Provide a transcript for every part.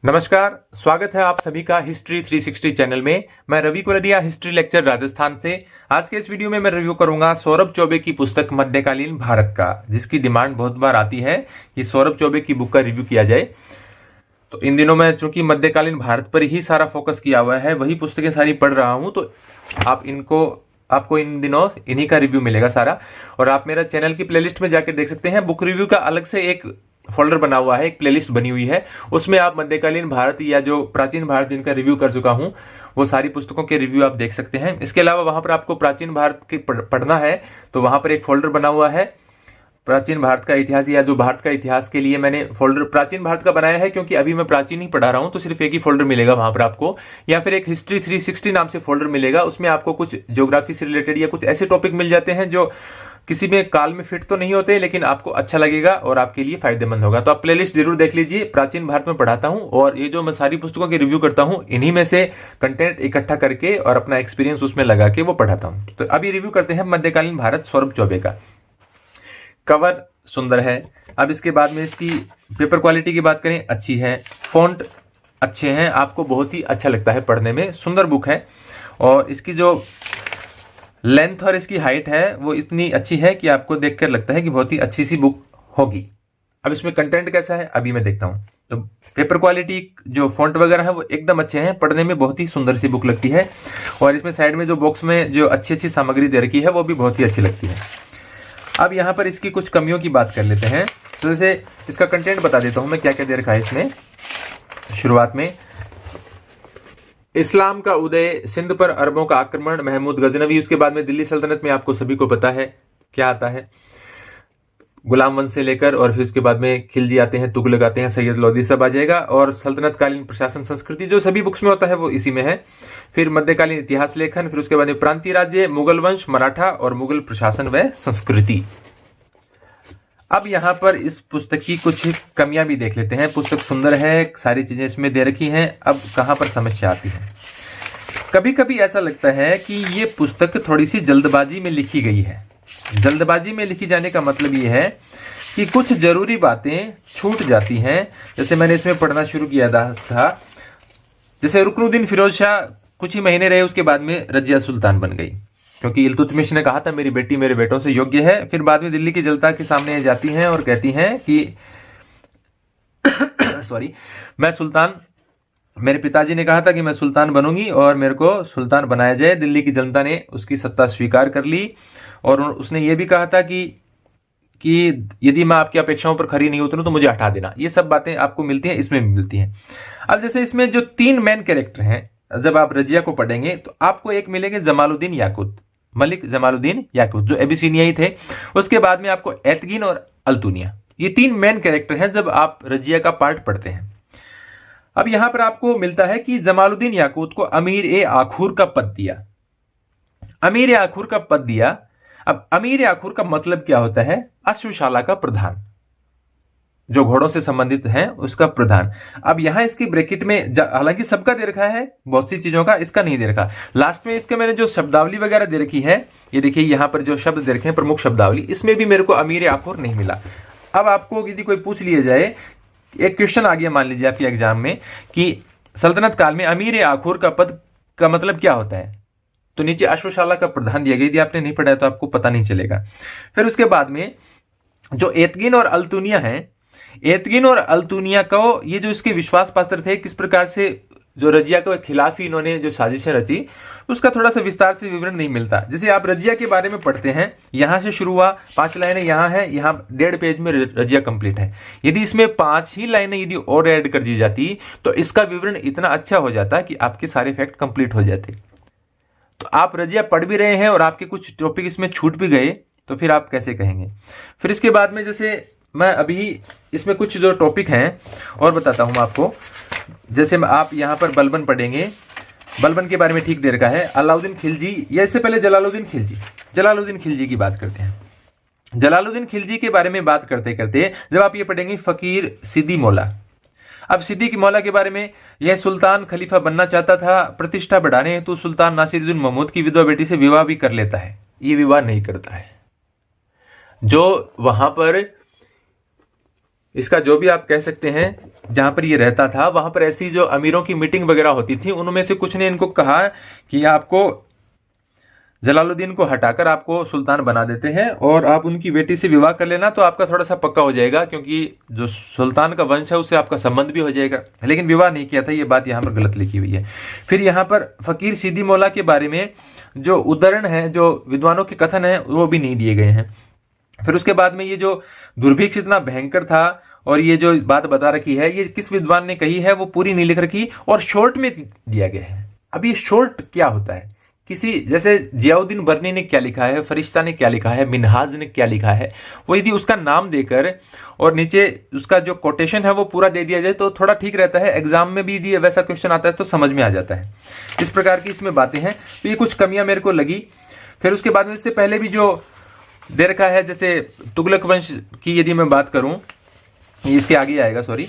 नमस्कार, स्वागत है आप सभी का हिस्ट्री 360 चैनल में। मैं रवि कुलरिया, हिस्ट्री लेक्चर राजस्थान से। आज के इस वीडियो में मैं रिव्यू करूंगा सौरभ चौबे की पुस्तक मध्यकालीन भारत का, जिसकी डिमांड बहुत बार आती है कि सौरभ चौबे की बुक का रिव्यू किया जाए। तो इन दिनों मैं चूंकि मध्यकालीन भारत पर ही सारा फोकस किया हुआ है, वही पुस्तकें सारी पढ़ रहा हूं, तो आपको इन दिनों इन्हीं का रिव्यू मिलेगा सारा। और आप मेरा चैनल की प्लेलिस्ट में जाकर देख सकते हैं। बुक रिव्यू का अलग से एक फोल्डर बना हुआ है, एक प्लेलिस्ट बनी हुई है, उसमें आप मध्यकालीन भारत या जो प्राचीन भारत जिनका रिव्यू कर चुका हूं वो सारी पुस्तकों के रिव्यू आप देख सकते हैं। इसके अलावा वहां पर आपको प्राचीन भारत के पढ़ना है तो वहां पर एक फोल्डर बना हुआ है प्राचीन भारत का इतिहास, या जो भारत का इतिहास के लिए मैंने फोल्डर प्राचीन भारत का बनाया है, क्योंकि अभी मैं प्राचीन ही पढ़ा रहा हूं, तो सिर्फ एक ही फोल्डर मिलेगा वहां पर आपको। या फिर एक हिस्ट्री 360 नाम से फोल्डर मिलेगा, उसमें आपको कुछ ज्योग्राफी से रिलेटेड या कुछ ऐसे टॉपिक मिल जाते हैं जो किसी में काल में फिट तो नहीं होते, लेकिन आपको अच्छा लगेगा और आपके लिए फायदेमंद होगा। तो आप प्लेलिस्ट जरूर देख लीजिए। प्राचीन भारत में पढ़ाता हूं और ये जो मैं सारी पुस्तकों की रिव्यू करता हूं, इन्हीं में से कंटेंट इकट्ठा करके और अपना एक्सपीरियंस उसमें लगा के वो पढ़ाता हूं। तो अभी रिव्यू करते हैं मध्यकालीन भारत सौरभ चौबे का। कवर सुंदर है। अब इसके बाद में इसकी पेपर क्वालिटी की बात करें, अच्छी है, फॉन्ट अच्छे हैं, आपको बहुत ही अच्छा लगता है पढ़ने में, सुंदर बुक है। और इसकी जो लेंथ और इसकी हाइट है वो इतनी अच्छी है कि आपको देखकर लगता है कि बहुत ही अच्छी सी बुक होगी। अब इसमें कंटेंट कैसा है अभी मैं देखता हूं। तो पेपर क्वालिटी, जो फॉन्ट वगैरह है वो एकदम अच्छे हैं, पढ़ने में बहुत ही सुंदर सी बुक लगती है। और इसमें साइड में जो बॉक्स में जो अच्छी अच्छी सामग्री दे रखी है वो भी बहुत ही अच्छी लगती है। अब यहाँ पर इसकी कुछ कमियों की बात कर लेते हैं। तो जैसे इसका कंटेंट बता देता हूं मैं क्या क्या दे रखा है इसमें। शुरुआत में इस्लाम का उदय, सिंध पर अरबों का आक्रमण, महमूद गजनवी, उसके बाद में दिल्ली सल्तनत में आपको सभी को पता है क्या आता है, गुलाम वंश से लेकर, और फिर उसके बाद में खिलजी आते हैं, तुगलक आते हैं, सैयद लोधी, सब आ जाएगा। और सल्तनत कालीन प्रशासन संस्कृति जो सभी बुक्स में होता है वो इसी में है। फिर मध्यकालीन इतिहास लेखन, फिर उसके बाद में प्रांतीय राज्य, मुगल वंश, मराठा और मुगल प्रशासन व संस्कृति। अब यहाँ पर इस पुस्तक की कुछ कमियां भी देख लेते हैं। पुस्तक सुंदर है, सारी चीजें इसमें दे रखी हैं। अब कहां पर समस्या आती है, कभी कभी ऐसा लगता है कि ये पुस्तक थोड़ी सी जल्दबाजी में लिखी गई है। जल्दबाजी में लिखी जाने का मतलब ये है कि कुछ जरूरी बातें छूट जाती हैं। जैसे मैंने इसमें पढ़ना शुरू किया था, जैसे रुकनुद्दीन फिरोज शाह कुछ ही महीने रहे, उसके बाद में रजिया सुल्तान बन गई, क्योंकि इल्तुतमिश ने कहा था मेरी बेटी मेरे बेटों से योग्य है। फिर बाद में दिल्ली की जनता के सामने जाती हैं और कहती हैं कि मैं सुल्तान, मेरे पिताजी ने कहा था कि मैं सुल्तान बनूंगी और मेरे को सुल्तान बनाया जाए। दिल्ली की जनता ने उसकी सत्ता स्वीकार कर ली और उसने ये भी कहा था कि यदि मैं आपकी अपेक्षाओं पर खरी नहीं उतरूं तो मुझे हटा देना। ये सब बातें आपको मिलती हैं, इसमें भी मिलती हैं। अब जैसे इसमें जो 3 मेन कैरेक्टर हैं, जब आप रजिया को पढ़ेंगे तो आपको एक मिलेंगे जमालुद्दीन याकूत, मलिक जमालुद्दीन याकूत, जो एबिसिनियाई थे। उसके बाद में आपको एतगिन और अल्तुनिया, ये 3 मेन कैरेक्टर हैं जब आप रजिया का पार्ट पढ़ते हैं। अब यहां पर आपको मिलता है कि जमालुद्दीन याकूत को अमीर ए आखुर का पद दिया। अमीर ए आखुर का पद दिया। अब अमीर ए आखुर का मतलब क्या होता है? अश्वशाला का प्रधान, जो घोड़ों से संबंधित है उसका प्रधान। अब यहां इसकी ब्रैकेट में, हालांकि सबका दे रखा है, बहुत सी चीजों का, इसका नहीं दे रखा। लास्ट में इसके मैंने जो शब्दावली वगैरह दे रखी है, ये देखिए यहां पर जो शब्द दे रखे हैं प्रमुख शब्दावली, इसमें भी मेरे को अमीर आखुर नहीं मिला। अब आपको यदि कोई पूछ लिया जाए, एक क्वेश्चन आ गया मान लीजिए आपके एग्जाम में कि सल्तनत काल में अमीर आखुर का पद का मतलब क्या होता है, तो नीचे अश्वशाला का प्रधान दिया गया। यदि आपने नहीं पढ़ा है तो आपको पता नहीं चलेगा। फिर उसके बाद में जो एतगिन और अल्तुनिया है, एतगिन और अल्तुनिया को, ये जो इसके विश्वास पात्र थे, किस प्रकार से जो रजिया के खिलाफ ही इन्होंने जो साजिशें रची, उसका थोड़ा सा विस्तार से विवरण नहीं मिलता। जैसे आप रजिया के बारे में पढ़ते हैं, यहां से शुरू हुआ, 5 लाइनें यहां है, यहां 1.5 पेज में रजिया कंप्लीट है। यदि इसमें 5 ही लाइनें यदि और ऐड कर दी जाती तो इसका विवरण इतना अच्छा हो जाता कि आपके सारे फैक्ट कंप्लीट हो जाते। तो आप रजिया पढ़ भी रहे हैं और आपके कुछ टॉपिक इसमें छूट भी गए, तो फिर आप कैसे कहेंगे? फिर इसके बाद में जैसे मैं अभी इसमें कुछ जो टॉपिक हैं और बताता हूं आपको। जैसे आप यहां पर बलबन पढ़ेंगे, बलबन के बारे में ठीक दे रखा है। अलाउद्दीन खिलजी, या इससे पहले जलालुद्दीन खिलजी की बात करते हैं। जलालुद्दीन खिलजी के बारे में बात करते करते जब आप ये पढ़ेंगे फकीर सिद्दी मौला। अब सिद्दीक मौला के बारे में, यह सुल्तान खलीफा बनना चाहता था, प्रतिष्ठा बढ़ाने हेतु सुल्तान नासिरुद्दीन महमूद की विधवा बेटी से विवाह भी कर लेता है। ये विवाह नहीं करता है। जो वहां पर इसका जो भी आप कह सकते हैं जहां पर ये रहता था वहां पर ऐसी जो अमीरों की मीटिंग वगैरह होती थी, उनमें से कुछ ने इनको कहा कि आपको जलालुद्दीन को हटाकर आपको सुल्तान बना देते हैं और आप उनकी बेटी से विवाह कर लेना तो आपका थोड़ा सा पक्का हो जाएगा, क्योंकि जो सुल्तान का वंश है उससे आपका संबंध भी हो जाएगा। लेकिन विवाह नहीं किया था, ये बात यहाँ पर गलत लिखी हुई है। फिर यहाँ पर फकीर सीदी मौला के बारे में जो उदाहरण है, जो विद्वानों के कथन है, वो भी नहीं दिए गए हैं। फिर उसके बाद में ये जो दुर्भिक्ष इतना भयंकर था और ये जो बात बता रखी है, ये किस विद्वान ने कही है वो पूरी नहीं लिख रखी और शॉर्ट में दिया गया है। अब ये शॉर्ट क्या होता है, किसी जैसे जियाउद्दीन बर्नी ने क्या लिखा है, फरिश्ता ने क्या लिखा है, मिनहाज ने क्या लिखा है, वो यदि उसका नाम देकर और नीचे उसका जो कोटेशन है वो पूरा दे दिया जाए तो थोड़ा ठीक रहता है। एग्जाम में भी यदि वैसा क्वेश्चन आता है तो समझ में आ जाता है। इस प्रकार की इसमें बातें हैं, तो ये कुछ कमियां मेरे को लगी। फिर उसके बाद में इससे पहले भी जो दे रखा है, जैसे तुगलक वंश की यदि मैं बात करूं, इसके आगे आएगा, सॉरी,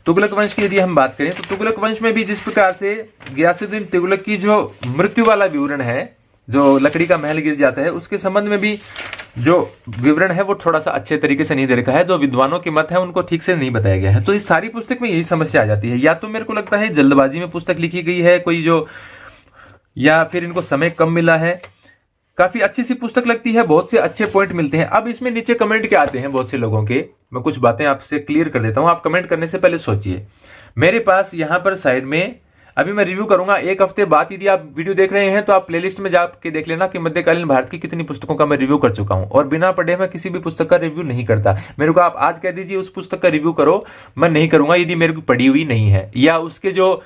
तुगलक वंश की यदि हम बात करें तो तुगलक वंश में भी जिस प्रकार से गियासुद्दीन तुगलक की जो मृत्यु वाला विवरण है, जो लकड़ी का महल गिर जाता है, उसके संबंध में भी जो विवरण है वो थोड़ा सा अच्छे तरीके से नहीं दे रखा है। जो विद्वानों के मत है उनको ठीक से नहीं बताया गया है। तो इस सारी पुस्तक में यही समस्या आ जाती है। या तो मेरे को लगता है जल्दबाजी में पुस्तक लिखी गई है कोई जो, या फिर इनको समय कम मिला है। काफी अच्छी सी पुस्तक लगती है, बहुत से अच्छे पॉइंट मिलते हैं। अब इसमें नीचे कमेंट क्या आते हैं बहुत से लोगों के, मैं कुछ बातें आपसे क्लियर कर देता हूं। आप कमेंट करने से पहले सोचिए। मेरे पास यहां पर साइड में अभी मैं रिव्यू करूंगा, एक हफ्ते बाद यदि आप वीडियो देख रहे हैं तो आप प्लेलिस्ट में जाके देख लेना कि मध्यकालीन भारत की कितनी पुस्तकों का मैं रिव्यू कर चुका हूं। और बिना पढ़े मैं किसी भी पुस्तक का रिव्यू नहीं करता। मेरे को आप आज कह दीजिए उस पुस्तक का रिव्यू करो, मैं नहीं करूंगा यदि मेरे को पढ़ी हुई नहीं है, या उसके जो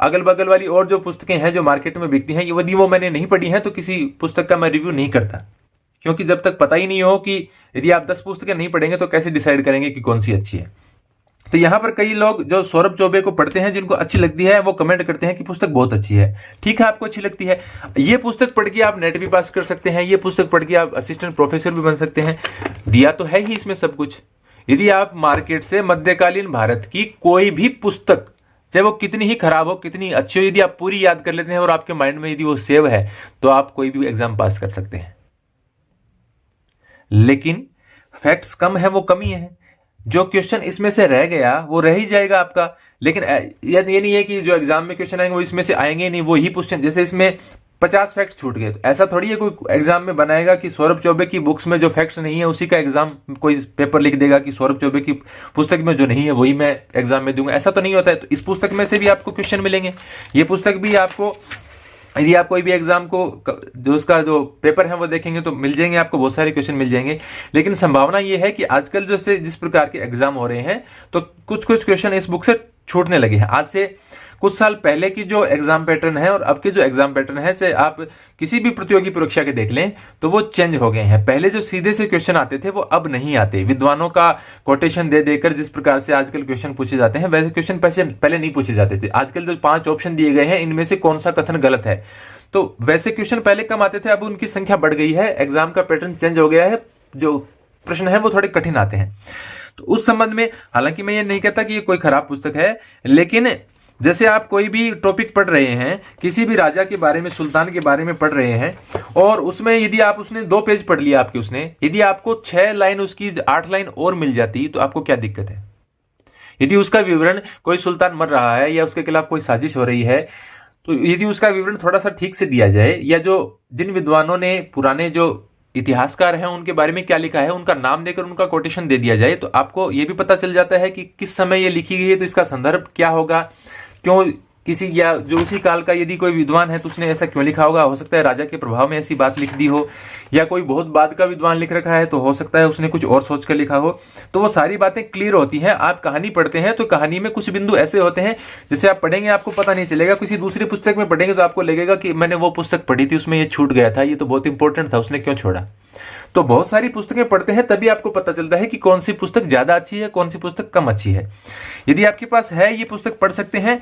अगल बगल वाली और जो पुस्तकें हैं जो मार्केट में बिकती हैं यदि वो मैंने नहीं पढ़ी हैं तो किसी पुस्तक का मैं रिव्यू नहीं करता। क्योंकि जब तक पता ही नहीं हो कि यदि आप 10 पुस्तकें नहीं पढ़ेंगे तो कैसे डिसाइड करेंगे कि कौन सी अच्छी है। तो यहां पर कई लोग जो सौरभ चौबे को पढ़ते हैं, जिनको अच्छी लगती है, वो कमेंट करते हैं कि पुस्तक बहुत अच्छी है। ठीक है, आपको अच्छी लगती है, ये पुस्तक पढ़ के आप नेट भी पास कर सकते हैं, ये पुस्तक पढ़ के आप असिस्टेंट प्रोफेसर भी बन सकते हैं। दिया तो है ही इसमें सब कुछ। यदि आप मार्केट से मध्यकालीन भारत की कोई भी पुस्तक, चाहे वो कितनी ही खराब हो, कितनी अच्छी हो, यदि आप पूरी याद कर लेते हैं और आपके माइंड में यदि वो सेव है तो आप कोई भी एग्जाम पास कर सकते हैं। लेकिन फैक्ट्स कम है, वो कमी है। जो क्वेश्चन इसमें से रह गया वो रह ही जाएगा आपका। लेकिन ये नहीं है कि जो एग्जाम में क्वेश्चन आएंगे वो इसमें से आएंगे नहीं, वो ही क्वेश्चन। जैसे इसमें 50 फैक्ट छूट गए, तो ऐसा थोड़ी है कोई एग्जाम में बनाएगा कि सौरभ चौबे की बुक्स में जो फैक्ट्स नहीं है उसी का एग्जाम कोई पेपर लिख देगा कि सौरभ चौबे की पुस्तक में जो नहीं है वही मैं एग्जाम में दूंगा। ऐसा तो नहीं होता है। तो इस पुस्तक में से भी आपको क्वेश्चन मिलेंगे। ये पुस्तक भी आपको, यदि आप कोई भी एग्जाम को जो उसका जो पेपर है वो देखेंगे तो मिल जाएंगे, आपको बहुत सारे क्वेश्चन मिल जाएंगे। लेकिन संभावना ये है कि आजकल जैसे जिस प्रकार के एग्जाम हो रहे हैं तो कुछ कुछ क्वेश्चन इस बुक से छूटने लगे हैं। आज से कुछ साल पहले की जो एग्जाम पैटर्न है और अब के जो एग्जाम पैटर्न है, से आप किसी भी प्रतियोगी परीक्षा के देख लें तो वो चेंज हो गए हैं। पहले जो सीधे से क्वेश्चन आते थे वो अब नहीं आते। विद्वानों का कोटेशन दे देकर जिस प्रकार से आजकल क्वेश्चन पूछे जाते हैं वैसे क्वेश्चन पहले नहीं पूछे जाते थे। आजकल जो 5 ऑप्शन दिए गए हैं इनमें से कौन सा कथन गलत है, तो वैसे क्वेश्चन पहले कम आते थे, अब उनकी संख्या बढ़ गई है। एग्जाम का पैटर्न चेंज हो गया है, जो प्रश्न है वो थोड़े कठिन आते हैं। तो उस संबंध में हालांकि मैं ये नहीं कहता कि ये कोई खराब पुस्तक है, लेकिन जैसे आप कोई भी टॉपिक पढ़ रहे हैं, किसी भी राजा के बारे में, सुल्तान के बारे में पढ़ रहे हैं, और उसमें यदि आप उसने 2 पेज पढ़ लिया आपके, उसने यदि आपको 6 लाइन उसकी 8 लाइन और मिल जाती तो आपको क्या दिक्कत है। यदि उसका विवरण कोई सुल्तान मर रहा है या उसके खिलाफ कोई साजिश हो रही है, तो यदि उसका विवरण थोड़ा सा ठीक से दिया जाए, या जो जिन विद्वानों ने, पुराने जो इतिहासकार हैं उनके बारे में क्या लिखा है उनका नाम देकर उनका कोटेशन दे दिया जाए, तो आपको यह भी पता चल जाता है कि किस समय ये लिखी गई है, तो इसका संदर्भ क्या होगा, क्यों किसी, या जो उसी काल का यदि कोई विद्वान है तो उसने ऐसा क्यों लिखा होगा। हो सकता है राजा के प्रभाव में ऐसी बात लिख दी हो, या कोई बहुत बाद का विद्वान लिख रखा है तो हो सकता है उसने कुछ और सोच कर लिखा हो। तो वो सारी बातें क्लियर होती हैं। आप कहानी पढ़ते हैं तो कहानी में कुछ बिंदु ऐसे होते हैं जैसे आप पढ़ेंगे आपको पता नहीं चलेगा, किसी दूसरी पुस्तक में पढ़ेंगे तो आपको लगेगा कि मैंने वो पुस्तक पढ़ी थी उसमें ये छूट गया था, ये तो बहुत इंपॉर्टेंट था, उसने क्यों छोड़ा। तो बहुत सारी पुस्तकें पढ़ते हैं तभी आपको पता चलता है कि कौन सी पुस्तक ज्यादा अच्छी है, कौन सी पुस्तक कम अच्छी है। यदि आपके पास है ये पुस्तक पढ़ सकते हैं,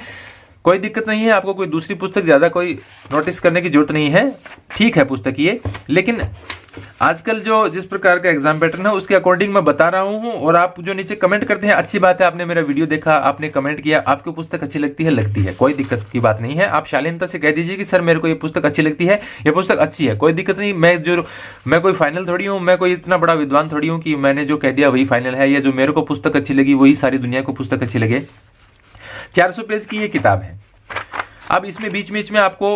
कोई दिक्कत नहीं है, आपको कोई दूसरी पुस्तक ज्यादा कोई नोटिस करने की जरूरत नहीं है। ठीक है पुस्तक ये, लेकिन आजकल जो जिस प्रकार का एग्जाम पैटर्न है उसके अकॉर्डिंग मैं बता रहा हूं, और आप जो नीचे कमेंट करते हैं, अच्छी बात है, आपने मेरा वीडियो देखा, आपने कमेंट किया, आपको पुस्तक अच्छी लगती है, कोई दिक्कत की बात नहीं है। आप शालीनता से कह दीजिए कि सर मेरे को ये पुस्तक अच्छी लगती है, ये पुस्तक अच्छी है, कोई दिक्कत नहीं। मैं कोई फाइनल थोड़ी हूँ, मैं कोई इतना बड़ा विद्वान थोड़ी हूँ कि मैंने जो कह दिया वही फाइनल है, या जो मेरे को पुस्तक अच्छी लगी वही सारी दुनिया को पुस्तक अच्छी लगे। 400 पेज की ये किताब है। अब इसमें बीच बीच में आपको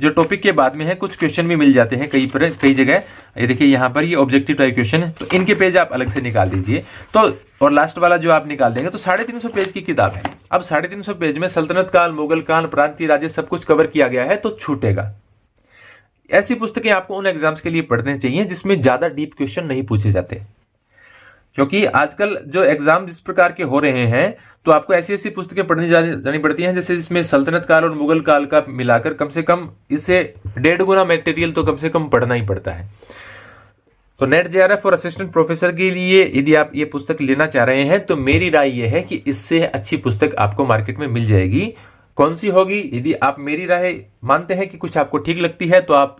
जो टॉपिक के बाद में है कुछ क्वेश्चन भी मिल जाते हैं कई जगह। ये देखिए यहाँ पर ये ऑब्जेक्टिव टाइप क्वेश्चन है, तो इनके पेज आप अलग से निकाल दीजिए। तो और लास्ट वाला जो आप निकाल देंगे तो 350 पेज की किताब है। अब 350 पेज में सल्तनत काल, मुगल काल, प्रांतीय राज्य सब कुछ कवर किया गया है, तो छूटेगा। ऐसी पुस्तकें आपको उन एग्जाम्स के लिए पढ़ने चाहिए जिसमें ज्यादा डीप क्वेश्चन नहीं पूछे जाते, क्योंकि आजकल जो एग्जाम जिस प्रकार के हो रहे हैं तो आपको ऐसी ऐसी पुस्तकें पढ़नी जानी पड़ती हैं जैसे जिसमें सल्तनत काल और मुगल काल का मिलाकर कम से कम इससे 1.5 गुना मटेरियल तो कम से कम पढ़ना ही पड़ता है। तो नेट जेआरएफ और असिस्टेंट प्रोफेसर के लिए यदि आप ये पुस्तक लेना चाह रहे हैं तो मेरी राय ये है कि इससे अच्छी पुस्तक आपको मार्केट में मिल जाएगी। कौन सी होगी? यदि आप मेरी राय मानते हैं कि कुछ आपको ठीक लगती है तो आप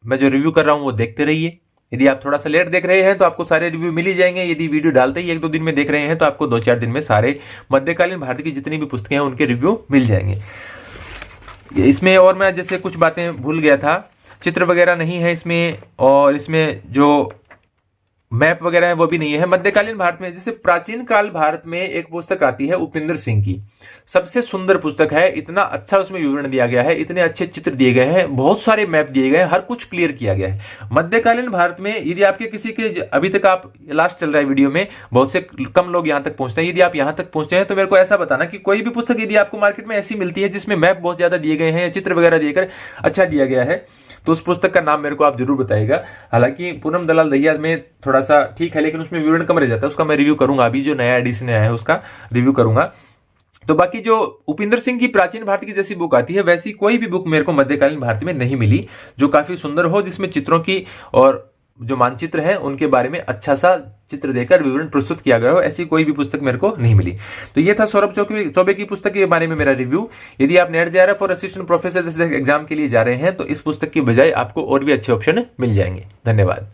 मैं जो रिव्यू कर रहा हूं वो देखते रहिए। यदि आप थोड़ा सा लेट देख रहे हैं तो आपको सारे रिव्यू मिल ही जाएंगे। यदि वीडियो डालते ही 1-2 दिन में देख रहे हैं तो आपको 2-4 दिन में सारे मध्यकालीन भारत की जितनी भी पुस्तकें हैं उनके रिव्यू मिल जाएंगे। इसमें और मैं जैसे कुछ बातें भूल गया था, चित्र वगैरह नहीं है इसमें, और इसमें जो मैप वगैरह है वो भी नहीं है। मध्यकालीन भारत में जैसे प्राचीन काल भारत में एक पुस्तक आती है उपेंद्र सिंह की, सबसे सुंदर पुस्तक है। इतना अच्छा उसमें विवरण दिया गया है, इतने अच्छे चित्र दिए गए हैं, बहुत सारे मैप दिए गए हैं, हर कुछ क्लियर किया गया है। मध्यकालीन भारत में यदि आपके किसी के अभी तक आप लास्ट चल रहा है वीडियो में, बहुत से कम लोग यहां तक पहुंचते हैं। यदि आप यहां तक पहुंचे हैं तो मेरे को ऐसा बताना कि कोई भी पुस्तक यदि आपको मार्केट में ऐसी मिलती है जिसमें मैप बहुत ज्यादा दिए गए हैं, चित्र वगैरह देकर अच्छा दिया गया है, तो उस पुस्तक का नाम मेरे को आप जरूर बताइएगा। हालांकि पूनम दलाल दहिया में थोड़ा सा ठीक है, लेकिन उसमें विवरण कम रह जाता है, उसका मैं रिव्यू करूंगा। अभी जो नया एडिशन आया है उसका रिव्यू करूंगा। तो बाकी जो उपेंद्र सिंह की प्राचीन भारत की जैसी बुक आती है वैसी कोई भी बुक मेरे को मध्यकालीन भारत में नहीं मिली जो काफी सुंदर हो, जिसमें चित्रों की और जो मानचित्र हैं उनके बारे में अच्छा सा चित्र देकर विवरण प्रस्तुत किया गया हो, ऐसी कोई भी पुस्तक मेरे को नहीं मिली। तो ये था सौरभ चौबे की पुस्तक के बारे में मेरा रिव्यू। यदि आप नेट जेआरएफ और असिस्टेंट प्रोफेसर जैसे एग्जाम के लिए जा रहे हैं तो इस पुस्तक की बजाय आपको और भी अच्छे ऑप्शन मिल जाएंगे। धन्यवाद।